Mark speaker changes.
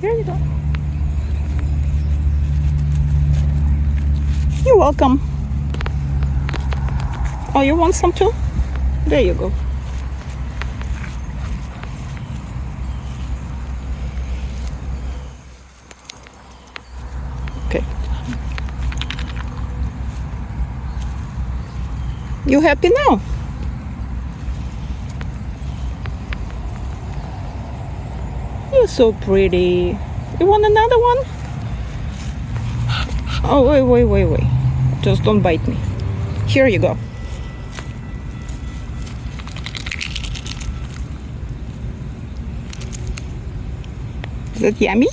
Speaker 1: Here you go. You're welcome. Oh, you want some too? There you go. Okay. You happy now? You're so pretty. You want another one? Oh, wait. Just don't bite me. Here you go. Is that yummy?